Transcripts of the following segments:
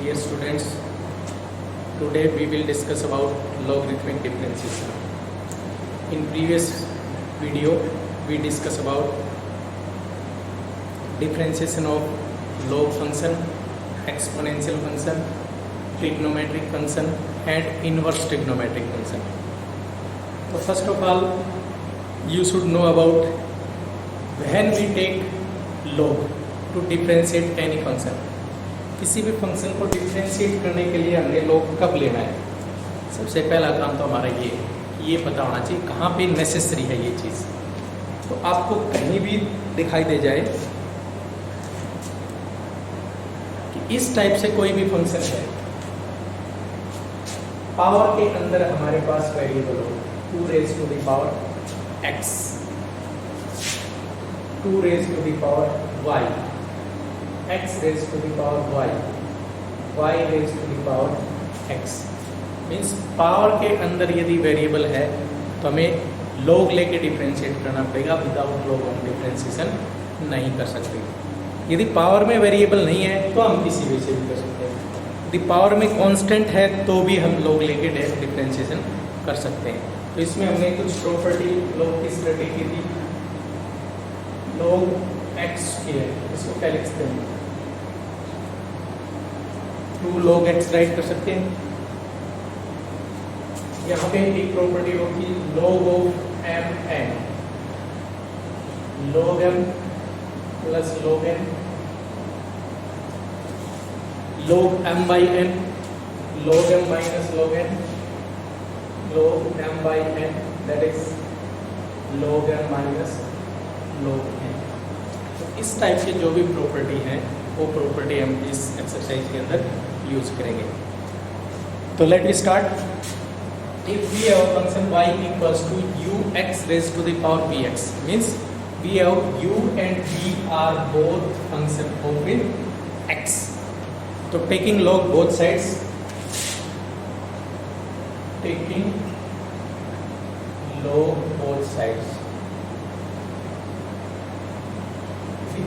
Dear students, today we will discuss about logarithmic differentiation. In previous video, we discussed about differentiation of log function, exponential function, trigonometric function and inverse trigonometric function. So first of all, you should know about when we take log to differentiate any function. किसी भी function को differentiate करने के लिए हमने log कब लेना है? सबसे पहला काम तो हमारा ये पता होना चाहिए कहाँ पे नेसेसरी है ये चीज़. तो आपको कहीं भी दिखाई दे जाए कि इस टाइप से कोई भी फंक्शन है, पावर के अंदर हमारे पास वेरिएबल हो 2 raised to the power x, 2 raised to the power y, x raised to the power y, y raised to the power x. Means power के अंदर यदि वेरिएबल है तो हमें लॉग लेके डिफरेंशिएट करना पड़ेगा. विदाउट लॉग हम डिफरेंशिएशन नहीं कर सकते. यदि पावर में वेरिएबल नहीं है तो हम किसी भी से भी कर सकते हैं. यदि पावर में कांस्टेंट है तो भी हम लॉग लेके डिफरेंशिएशन कर सकते हैं. तो इसमें हमने कुछ प्रॉपर्टी लॉग की स्टडी की थी. लॉग एक्स स्क्वायर, इसको क्या लिख सकते हैं? 2 log x राइट कर सकते हैं. यहाँ पे एक प्रॉपर्टी होगी log of M N, log m plus log n, log m by n, log m minus log n, log m by n, that is log m minus log n. तो इस type के जो भी property है वो property हम इस exercise के अंदर यूज करेंगे. तो let we start. If we have function y equals to ux raised to the power bx, means we have u and v are both function of x. तो taking log both sides, taking log both sides,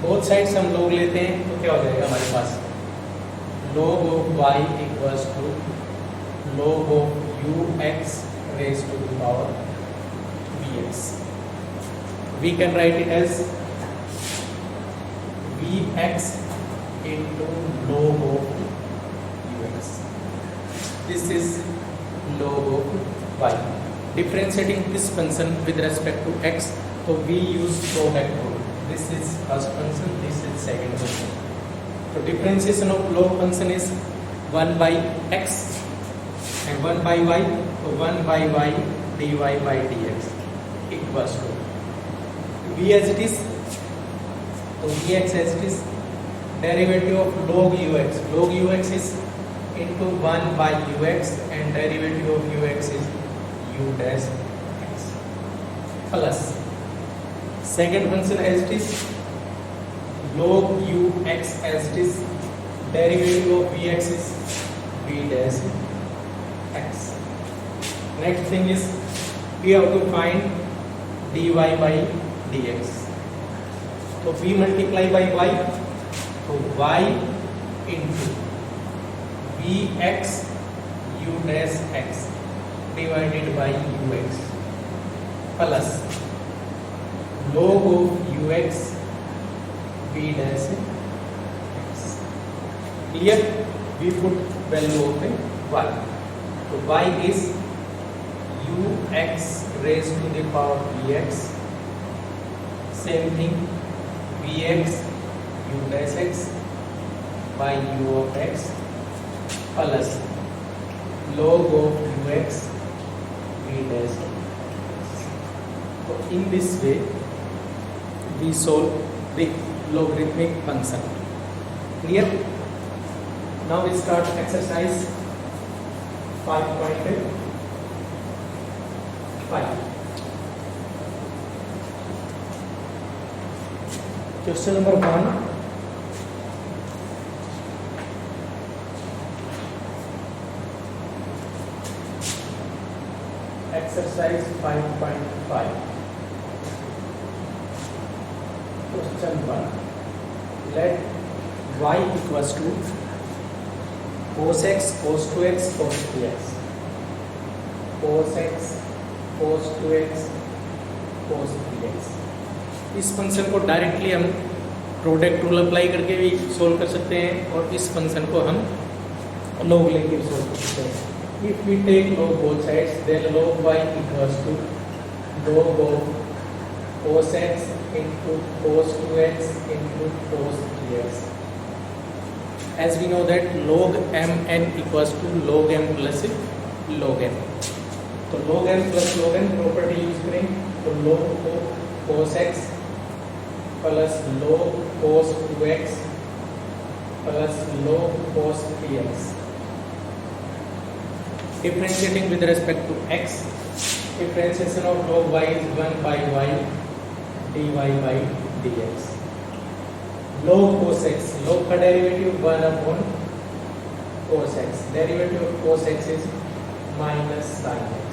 both sides हम लोग लेते हैं तो क्या हो जाएगा हमारे पास? log of y equals to log of ux raised to the power bx. We can write it as bx into log of ux. This is log of y. Differentiating this function with respect to x, so we use product rule. This is first function, this is second function. So differentiation of log function is 1 by x and 1 by y. So 1 by y dy by dx equals to v as it is. So vx as it is. Derivative of log ux. Log ux is into 1 by ux and derivative of ux is u dash x plus second function as it is log ux as it is. Derivative of vx is v dash x. Next thing is we have to find dy by dx. So v multiply by y, so y into vx u dash x divided by ux plus log of ux v dash x. Here we put value of y. So y is ux raised to the power vx. Same thing vx u dash x by u of x plus log of ux v dash x. So in this way we solve the logarithmic function. Clear? Now we start exercise 5.5. Question number 1. Exercise 5.5. Question 1. Let y equals to cos x cos 2x cos 3x, cos x cos 2x cos 3x। इस function को directly हम product rule apply करके भी solve कर सकते हैं और इस फंक्शन को हम log लेके भी सोल्व कर सकते हैं। If we take log both sides, then log y equals to log of cos x into cos 2x into cos 3x। As we know that log mn equals to log m plus log n। तो log m plus log n property use करें तो log of cos x plus log cos 2x plus log cos 3x। Differentiating with respect to x, differentiation of log y is 1 by y dy by dx। log cos x, log का derivative 1 upon cos x, derivative of cos x is minus sin x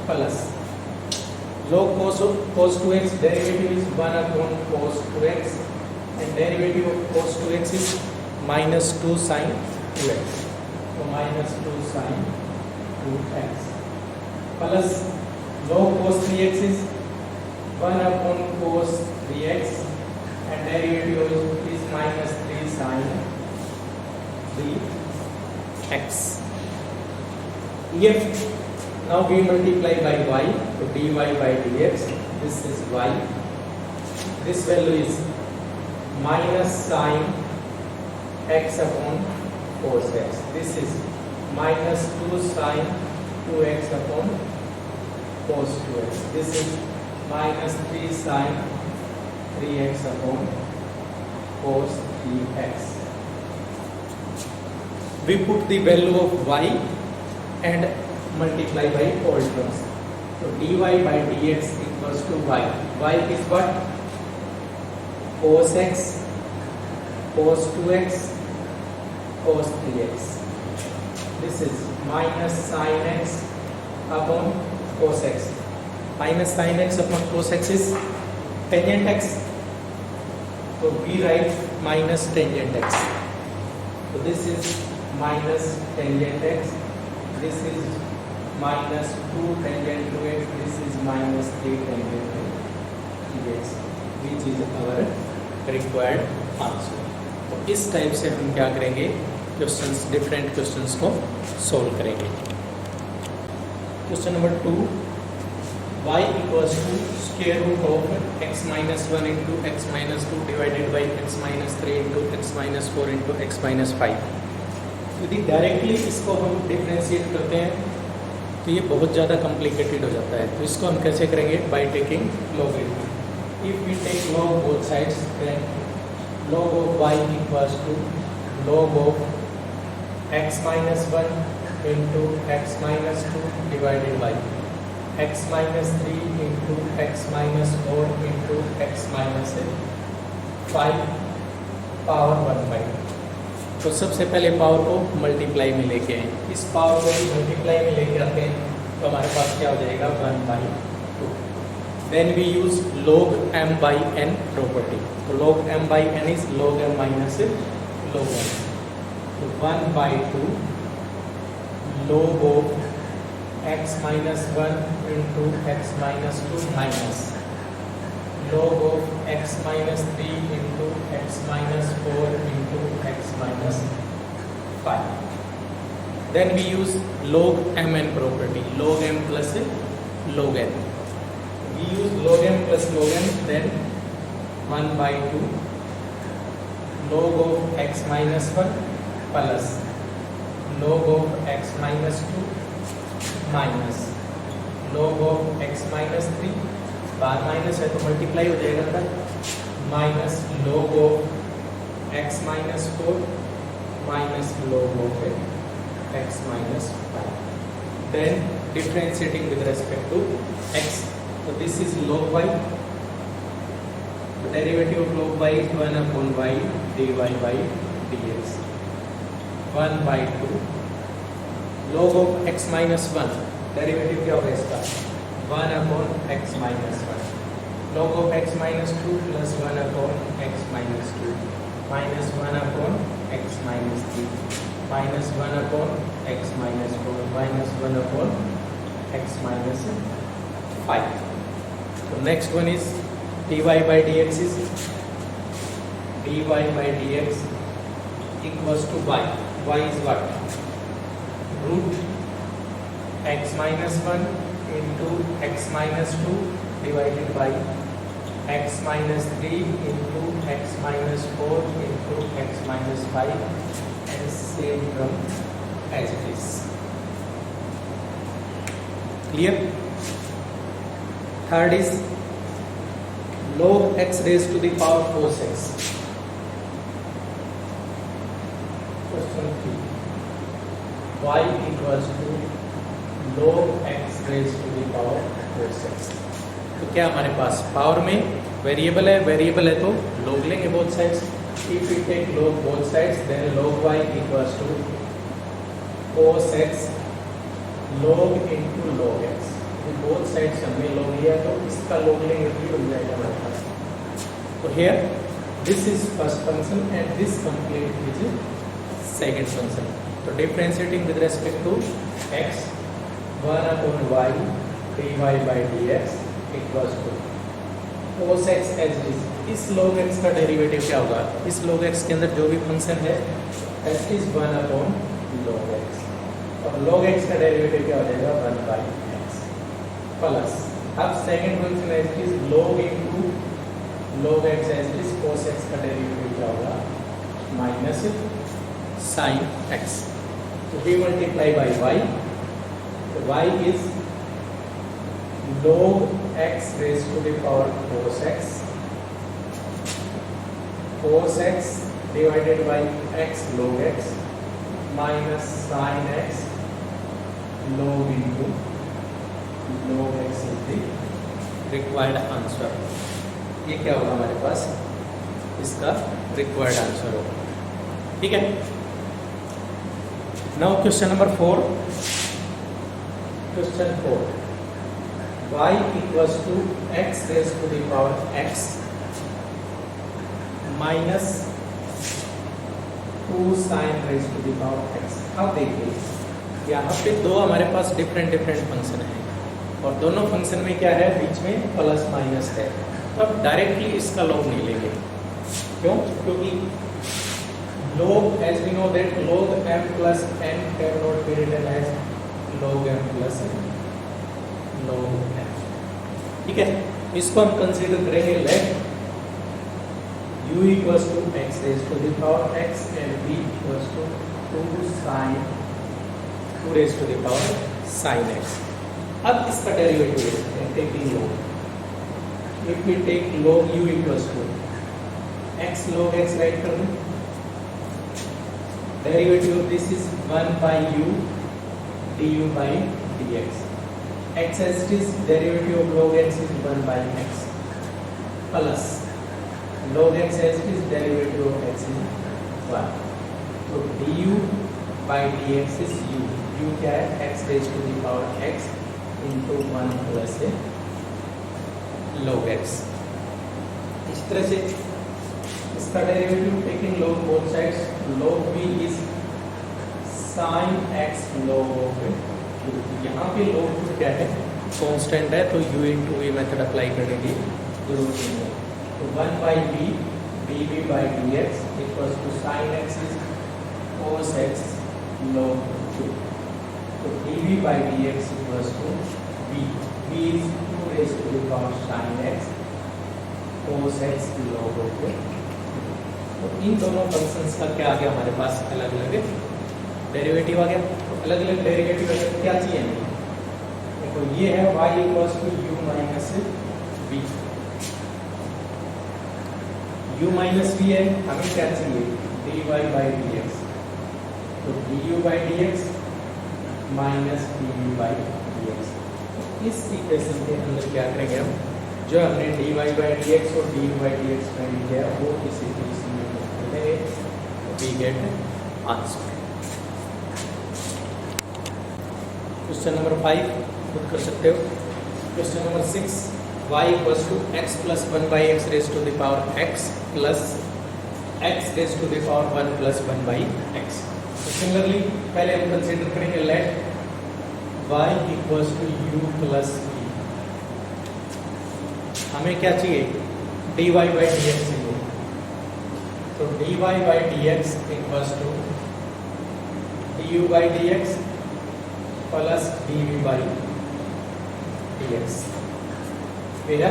plus log cos 2x, derivative is 1 upon cos 2x and derivative of cos 2x is minus 2 sin 2x, so minus 2 sin 2x plus log cos 3x is 1 upon cos 3x and derivative is minus 3 sin 3x। If now we multiply by y, so dy by dx, this is y, this value is minus sin x upon cos x, this is minus 2 sin 2x upon cos 2x, this is minus 3 sin 3x upon cos 3x। We put the value of y and multiply by all terms, so dy by dx equals to y, y is what? Cos x cos 2x cos 3x, this is minus sin x upon cos x, minus sin x upon cos x is tangent x, so we write minus tangent x, so this is minus tangent x, this is minus 2 tangent to x, this is minus 3 tangent to x, which is our required answer। तो इस type से हम क्या करेंगे, questions, different questions को solve करेंगे। Question number 2, y equals to square root of x minus 1 into x minus 2 divided by x minus 3 into x minus 4 into x minus 5। यदि directly इसको हम डिफ्रेंशिएट करते हैं तो ये बहुत ज़्यादा कॉम्प्लिकेटेड हो जाता है, तो इसको हम कैसे करेंगे, by taking logarithm. If we take log both sides then log of y equals to log of x minus 1 into x minus 2 divided by x minus 3 into x minus 4 into x minus 5 power 1 by। तो सबसे पहले power को multiply में लेके आए, इस power को multiply में लेके आते हैं तो हमारे पास क्या हो जाएगा 1 by 2। Then we use log m by n property, तो log m by n is log m minus log n, तो 1 by 2 log of x minus 1 into x minus 2 minus log of x minus 3 into x minus 4 into x minus 5। Then we use log mn property, log m plus log n। We use log m plus log n, then 1 by 2 log of x minus 1 plus log of x minus 2 minus log of x minus 3, bar minus है तो multiply हो जाएगा था, minus log of x minus 4 minus log of x minus 5। Then differentiating with respect to x, so this is log y, the derivative of log y is 1 upon y dy by dx, 1 by 2 log of x minus 1, derivative क्या होगा इसका 1 upon x minus 1, log of x minus 2 plus 1 upon x minus 2 minus 1 upon x minus 3 minus 1 upon x minus 4 minus 1 upon x minus 5. So next one is dy by dx is dy by dx equals to y. Y is what? Root x minus 1 into x minus 2 divided by x minus 3 into x minus 4 into x minus 5 and same term as it is. Clear? Third is log x raised to the power cos x. Question 3. Y equals to log x raised to the power cos x. तो क्या हमारे पास power में variable है तो log लेंगे both sides. If we take log both sides, then log y equals to cos x log into log x. Both sides हमने log लिया तो इसका log लेंगे तो बन जाएगा हमारे पास. तो here this is first function and this complete is second function. तो differentiating with respect to x 1 upon y dy by dx equals to cos x as it is. इस log x का derivative क्या होगा? इस log x के अंदर जो भी फंक्शन है that is 1 upon log x. और log x का डेरिवेटिव क्या हो जाएगा? 1 by x प्लस अब सेकंड फंक्शन है it is log into log x as it is cos x का डेरिवेटिव क्या होगा? Minus sin x. तो we multiply by y. तो y is log x raised to the power cos x divided by x log x minus sin x log into log x is the required answer. ये क्या होगा हमारे पास? इसका required answer होगा. ठीक है. Now question number 4. Question 4. Y equals to x raised to the power x minus 2 sin raised to the power x. अब देखिए यहाँ पे दो हमारे पास डिफरेंट फंक्शन है और दोनों फंक्शन में क्या है? बीच में प्लस माइनस है. तो अब डायरेक्टली इसका लॉग नहीं लेंगे. क्यों? क्योंकि log as we know that log m plus n cannot be written as log m plus log m. ठीक है. इसको हम कंसीडर करेंगे late u equals to x raised to the power x and v equals to 2 raised to the power sin x. अब इसका derivative लेते हैं taking log. If we take log u equals to x log x right कर दें. Derivative of this is 1 by u du by dx. X as it is, derivative of log x is 1 by x plus log x as it is, derivative of x is 1. So du by dx is u. U क्या है? x raised to the power x into 1 plus log x. इस तरह से इसका derivative taking log both sides. log v is sin x log of u. यहाँ पे log क्या है? कांस्टेंट है तो u into v method apply करने की जरूरत नहीं है. तो 1 by v dv by dx equals to sin x is cos x log u. तो dv by dx equals to v. v is 2 raised to the power sin x cos x log of u. तो इन दोनों functions का क्या आ गया हमारे पास? अलग अलग derivative आ गया. तो अलग अलग डेरिवेटिव अगर क्या चाहिए हमें? देखो ये है y equals to u minus v. u minus v है, हमें क्या चाहिए? dy by dx. तो du by dx minus dv by dx. इस इक्वेशन के अंदर क्या करेंगे हम? जो हमने dy बाई dx और du बाई dx फाइंड किया वो इस इक्वेशन में we get answer. Question number 5 खुद कर सकते हो. क्वेश्चन नंबर 6 y equals to x plus 1 by x raised to the power x plus x raise to the power 1 plus 1 by x. तो सिमिलरली पहले हम कंसिडर करेंगे let y equals to u plus v। हमें क्या चाहिए, dy बाई dx चाहिए। तो dy by dx equals to du by dx plus dv by dx। फिर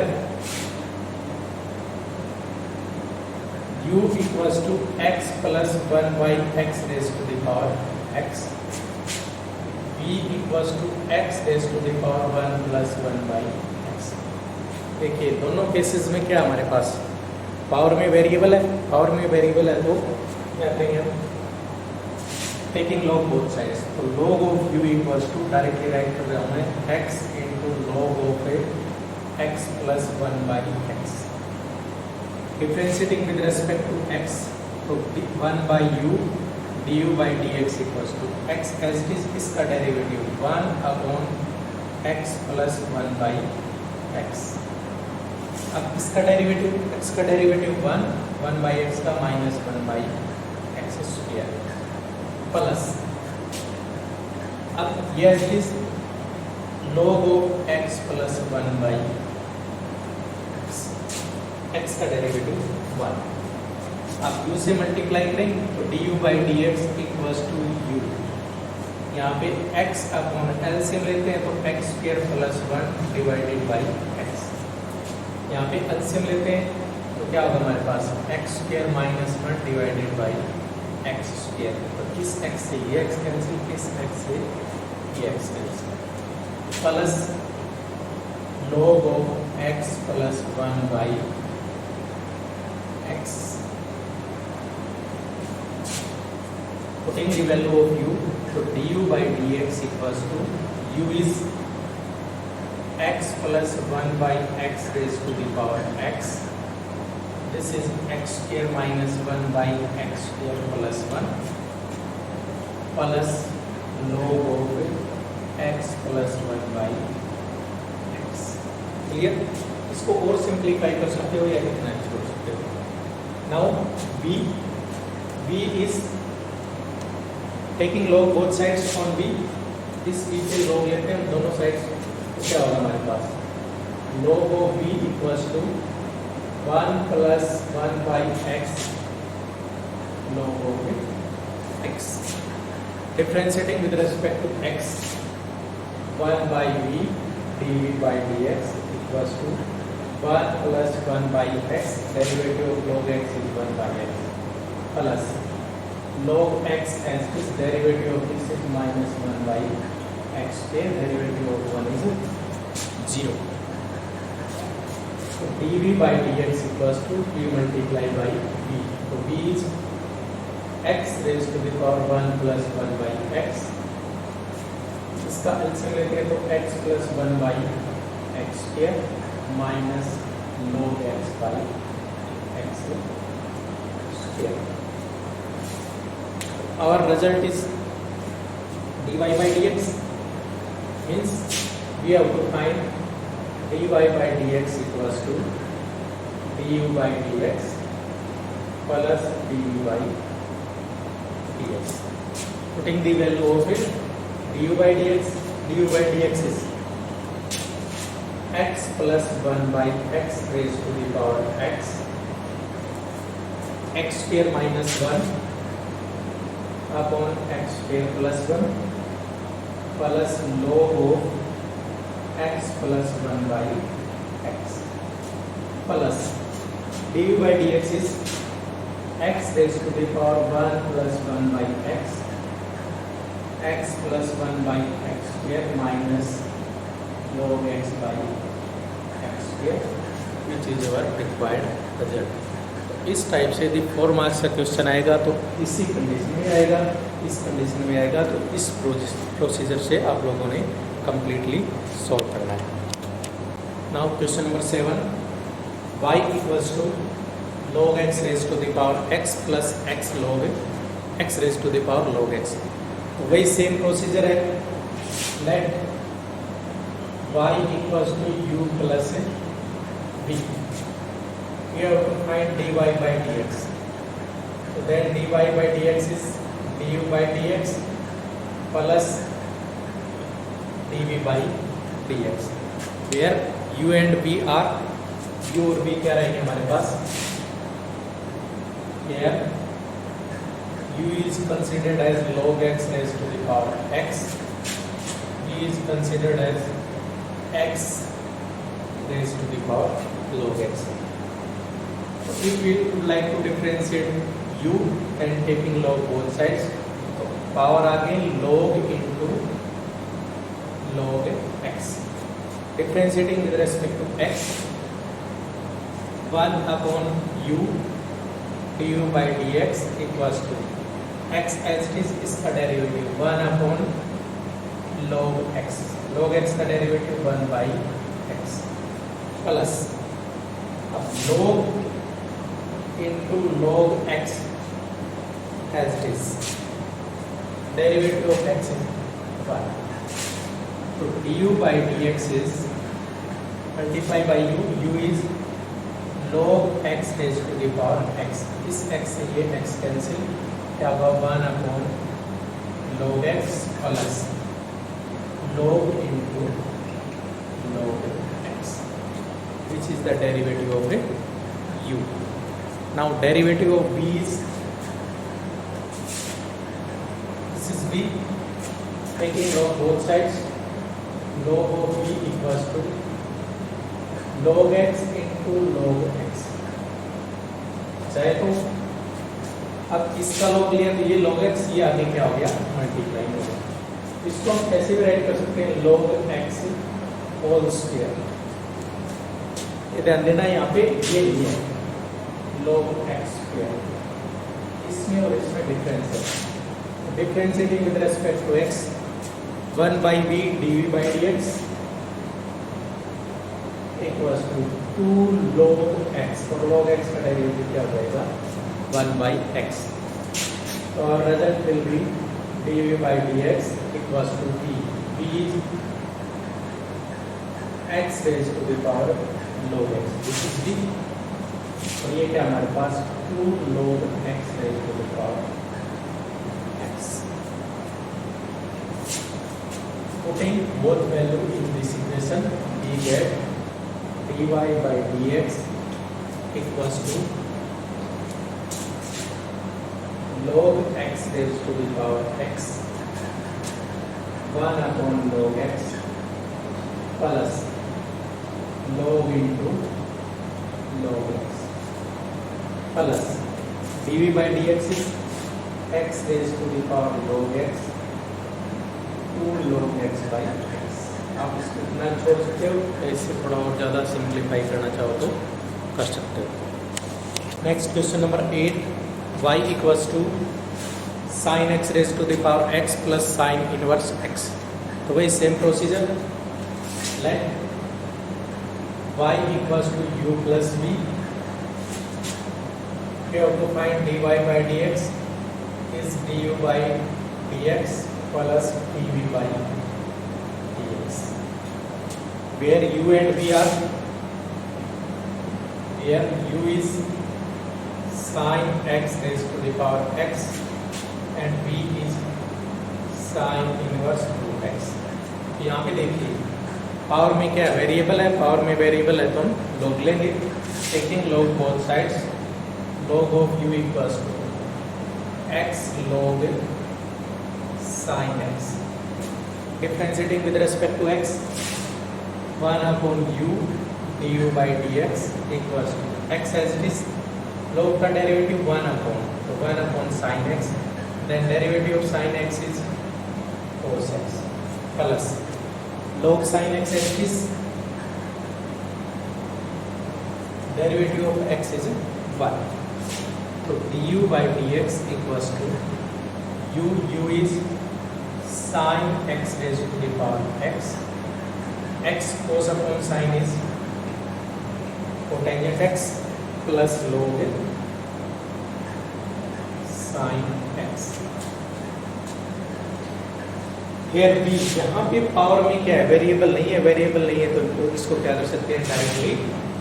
u equals to x plus 1 by x raise to the power x, v equals to x raise to the power 1 plus 1 by x. देखिए दोनों cases में क्या हमारे पास power में variable है, power में वेरिएबल है तो क्या करेंगे हम, टेकिंग लॉग बोथ साइड्स। तो log of u equals to directly write कर रहे हैं x into log of x plus 1 by x. Differentiating with respect to x, तो 1 by u du by dx equals to x as it is, इसका derivative 1 upon x plus 1 by x. अब इसका derivative, x का derivative 1 by x का minus 1 by x square plus, अब ये as it is log of x plus 1 by x का derivative 1। आप u से मल्टीप्लाई करेंगे तो du by dx equals to u। यहाँ पे x अपॉन एलसीएम लेते हैं तो x square plus 1 divided by x। यहाँ पे एलसीएम लेते हैं तो क्या होगा हमारे पास x square minus 1 divided by x square. तो किस x से ये x कैंसिल, किस x से ये x cancel, plus log of x plus 1 by x। Putting the value of u, so du by dx equals to u is x plus 1 by x raised to the power x. This is x square minus 1 by x square plus 1 plus log of x plus 1 by x. Clear? इसको और simplify कर सकते हो या कितना छोड़ सकते हो। Now b is taking log both sides on b, इस b से log लेते हैं दोनों साइड्स, तो क्या होगा हमारे पास log of b equals to 1 plus 1 by x log of x। Differentiating with respect to x 1 by b dv by dx equals to 1 plus 1 by x, derivative of log x is 1 by x, plus log x as this derivative of this is minus 1 by x square, derivative of 1 is 0. So dv by dx equals to q multiplied by v. So v is x raised to the power 1 plus 1 by x. इसका LCM लेते हैं तो x plus 1 by x square minus log x by x square. Our result is dy by dx, means we have to find dy by dx equals to du by dx plus dv by dx. Putting the value of it, du by dx is x plus 1 by x raised to the power x, x square minus 1 upon x square plus 1 plus log of x plus 1 by x plus du by dx is x raised to the power 1 plus 1 by x, x plus 1 by x square minus log x by x square, which is our required result. तो इस type से यदि 4 marks का question आएगा तो इसी condition में आएगा, इस कंडीशन में आएगा, तो इस प्रोसीजर से आप लोगों ने कंप्लीटली सॉल्व करना है. Now question number 7, y equals to log x raise to the power x plus x log x raise to the power log x. तो वही सेम प्रोसीजर है. Let y equals to u plus v. We have to find dy by dx. So then dy by dx is du by dx plus dv by dx, where u and v are, u और v क्या रहेंगे हमारे पास, here u is considered as log x raised to the power x, v is considered as x raised to the power log x. So if we would like to differentiate u and taking log both sides, तो power आ गई log into log x. Differentiating with respect to x, 1 upon u du by dx equals to x as it is, इसका derivative 1 upon log x, log x का derivative 1 by x plus अब log into log x as it is, derivative of x is 1. So du by dx is multiply by u is log x raised to the power x, इस x से ये x cancel, क्या होगा 1 upon log x plus log into log x, which is the derivative of the u. Now derivative of v is, this is v, taking log both sides, log of v equals to log x into log x, चाहे तो अब इसका log लिया तो ये log x, ये आगे क्या हो गया मल्टीप्लाई हो गया, इसको हम कैसे भी राइट कर सकते हैं log x होल स्क्वायर, ये ध्यान देना यहाँ पे ये लिया log x स्क्वायर, इसमें और इसमें डिफरेंस है, differentiating with respect to x 1 by v dv by dx equals to 2 log x, और log x का डेरिवेटिव क्या हो जाएगा 1 by x, तो our result will be dv by dx equals to v is x raised to the power log x, this is v, और ये क्या हमारे पास 2 log x raised to the power x. Putting both value in this equation, we get dy by dx equals to log x raised to the power x 1 upon log x plus log into log x plus dv by dx is x raised to the power log x 2 log x by x. आप इसको इतना छोड़ सकते हो, ऐसे थोड़ा और ज़्यादा सिंप्लीफाई करना चाहो तो कर सकते हो. Next question number 8, y equals to sine x raise to the power x plus sine inverse x. तो वही same procedure, let y equals to u plus v, we have to find dy by dx is du by dx plus dv by dx, where u and v are, here u is sin x raised to the power x and v is sin inverse 2x. यहाँ पे देखिए power में क्या variable है, power में variable है तो हम log लेंगे, taking log both sides, log of u equals to x log sin x, differentiating with respect to x 1 upon u du by dx equals to x as it is, log का derivative 1 upon, तो 1 upon sin x, then derivative of sin x is cos x plus log sin x as it is, derivative of x is 1, तो du by dx equals to u is sin x raised to the power x, x cos upon sin is cotangent x plus log sin x. Here b, यहाँ पे power में क्या है variable नहीं है, variable नहीं है तो इसको क्या कर सकते हैं डायरेक्टली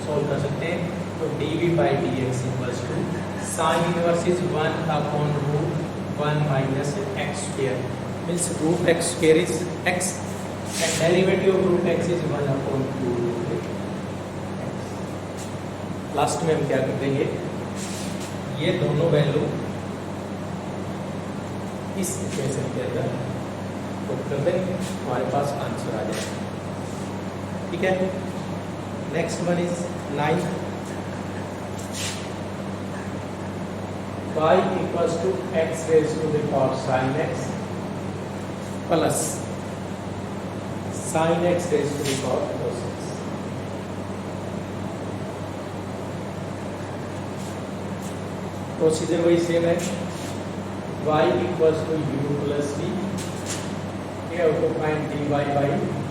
सॉल्व कर सकते हैं, तो dv by dx equals to sine inverse is 1 upon root 1 minus x square, means root x square is x and derivative of root x is 1 upon 2 root x. Last में हम क्या कर देंगे, ये दोनों वैल्यू इस इक्वेशन के अंदर पुट कर देंगे, हमारे पास आंसर आ जाएगा। ठीक है, next one is 9, y equals to x raise to the power sin x plus sin x raise to the power cos x। Procedure वही सेम है, y equals to u plus v, ये आपको find dy by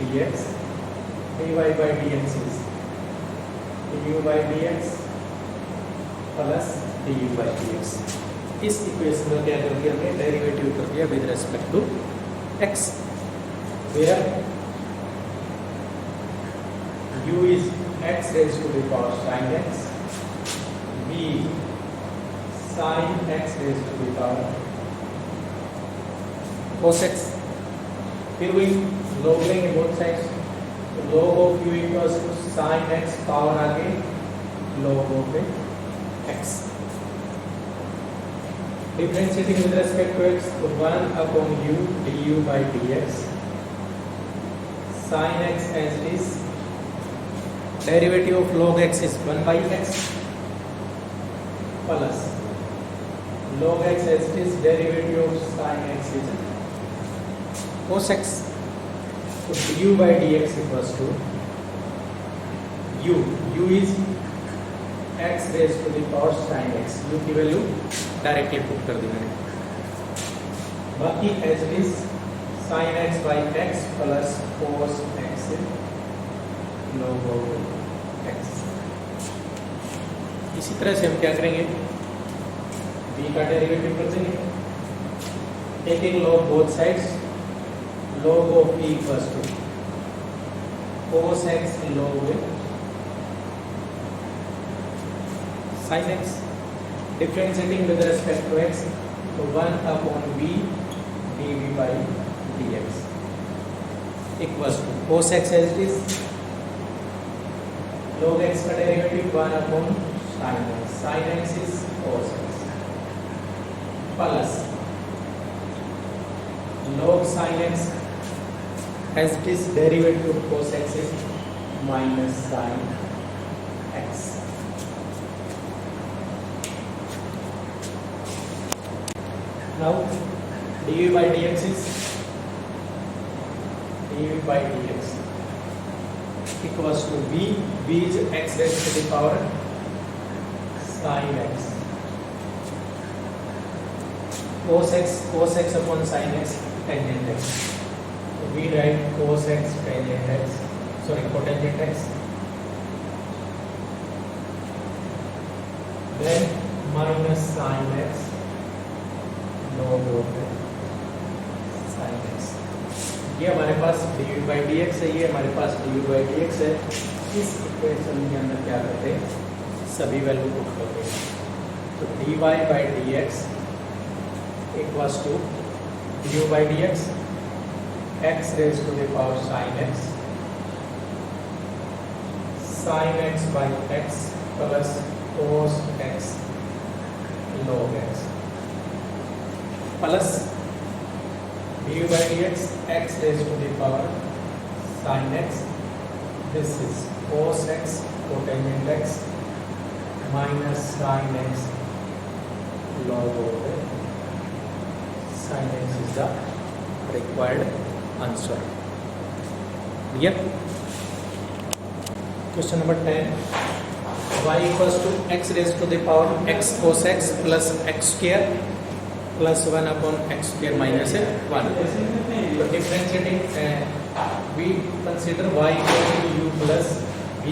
dx, dy by dx is du by dx plus du by dx। इस equation में क्या कर दिया हमने, डेरिवेटिव कर दिया with respect to x, where u is x raised to the power sin x, v sin x raised to the power cos x। फिर वही log लेंगे बोथ साइड्स, तो log of u equals to sin x power आगे log of x, differentiating with respect to x, तो 1 upon u du by dx, sin x as it is, derivative of log x is 1 by x, plus log x as it is, derivative of sin x is cos x, so du by dx equals to u is x raised to the power sin x, u की value directly put कर दी मैंने, बाकी as it is sin x by x plus cos x log of x। इसी तरह से हम क्या करेंगे, v का डेरिवेटिव कर देंगे, taking log both sides, log of v equals to cos x log sin x, differentiating with respect to x, तो 1 upon v dv by dx equals to cos x as it is, log x का derivative 1 upon sin x is cos x, plus log sin x as it is, derivative of cos x is minus sin x। Now du by dx is equals to v is x raised to the power sin x, cos x upon sin x tangent x, so we write cos x tangent x, sorry cotangent x, then minus sin x log of sin x। ये हमारे पास du by dx है, ये हमारे पास du by dx है। इस equation के अंदर क्या करते हैं, सभी वैल्यू पुट करते हैं, तो dy by dx equals to du by dx x raised to the power sin x by x plus cos x log x, plus du by dx x raised to the power sin x, this is cos x cotangent x minus sin x log of sin x is the required answer। clear? Question number 10, y equals to x raised to the power x cos x plus x square plus 1 upon x square minus 1। तो differentiating we consider y equal to u plus v,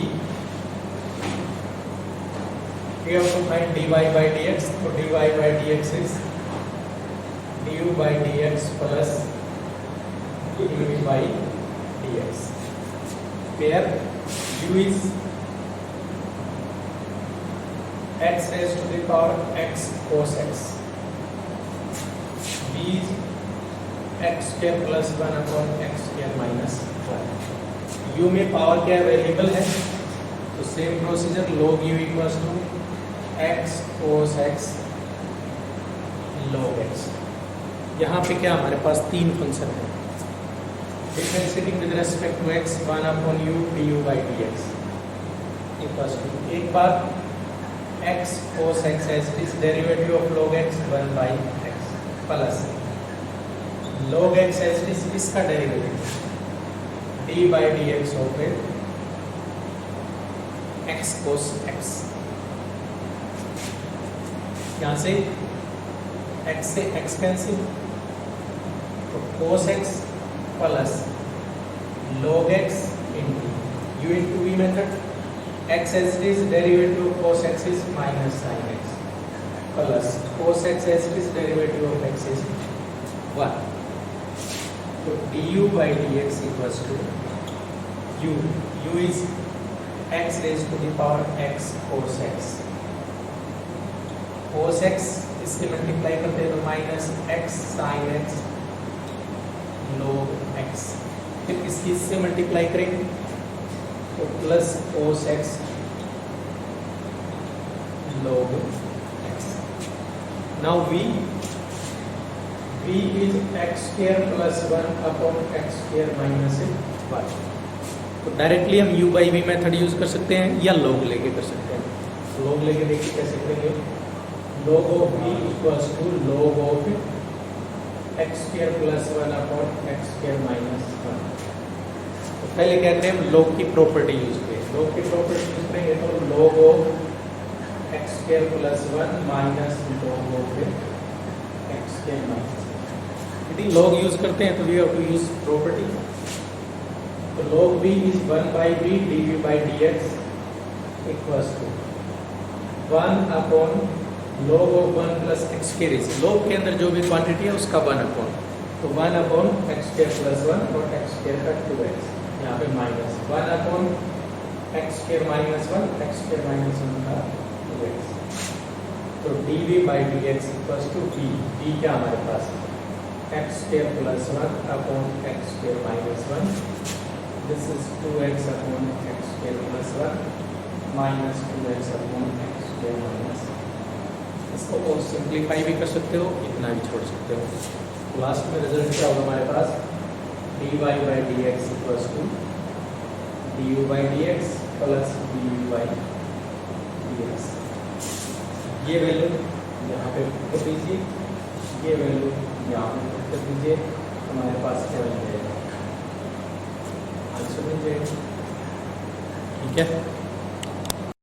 we have to find dy by dx, तो dy by dx is du by dx plus dv by dx, where u is x raised to the power x cos x, b is x square plus 1 upon x square minus 1. u में power क्या variable है, तो same procedure log u equals to x cos x log x. यहाँ पे क्या हमारे पास तीन function है, differentiating with respect to x 1 upon u du by dx equals to, एक बार x cos x as is derivative of log x 1 by x plus log x as is इसका derivative d by dx of x cos x. यहाँ से x से x cancel, तो cos x plus log x into u into v method, x as it is derivative of cos x is minus sin x plus cos x as it is derivative of x is 1. तो du by dx equals to u is x raised to the power x cos x. cos x इसके multiply करते हैं तो minus x sin x log x, फिर इसकी इससे multiply करेंगे तो plus cos x log x. Now v is x square plus 1 upon x square minus 1. तो डायरेक्टली हम u by v method use कर सकते हैं या log लेके कर सकते हैं. log लेके देखिए कैसे करेंगे, log of v equals to log of x square plus 1 upon x square minus 1. तो पहले कहते हैं हम log की प्रॉपर्टी यूज करें. log की प्रॉपर्टी यूज करेंगे तो log of x square plus 1 minus log of x square minus 1. यदि log यूज करते हैं तो we have to use property. तो log v is 1 by v dv by dx equals to 1 upon log of 1 plus x square is, log के अंदर जो भी quantity है उसका 1 अपॉन, तो 1 अपॉन x square plus 1 और x square का 2x, यहाँ पे minus 1 upon x square minus 1 x square minus 1 का 2x. तो dv by dx equals to v, v क्या हमारे पास x square plus 1 upon x square minus 1, this is 2x upon x square plus 1 minus 2x upon x square minus 1. इसको और simplify भी कर सकते हो, इतना भी छोड़ सकते हो. लास्ट में रिजल्ट क्या होगा हमारे पास, dy by dx equals to du by dx plus du by dx. ये वैल्यू यहाँ पे पुट कर दीजिए, ये वैल्यू यहाँ पे पुट कर दीजिए, हमारे पास क्या बन जाएगा, आंसर बन जाएगा. ठीक है.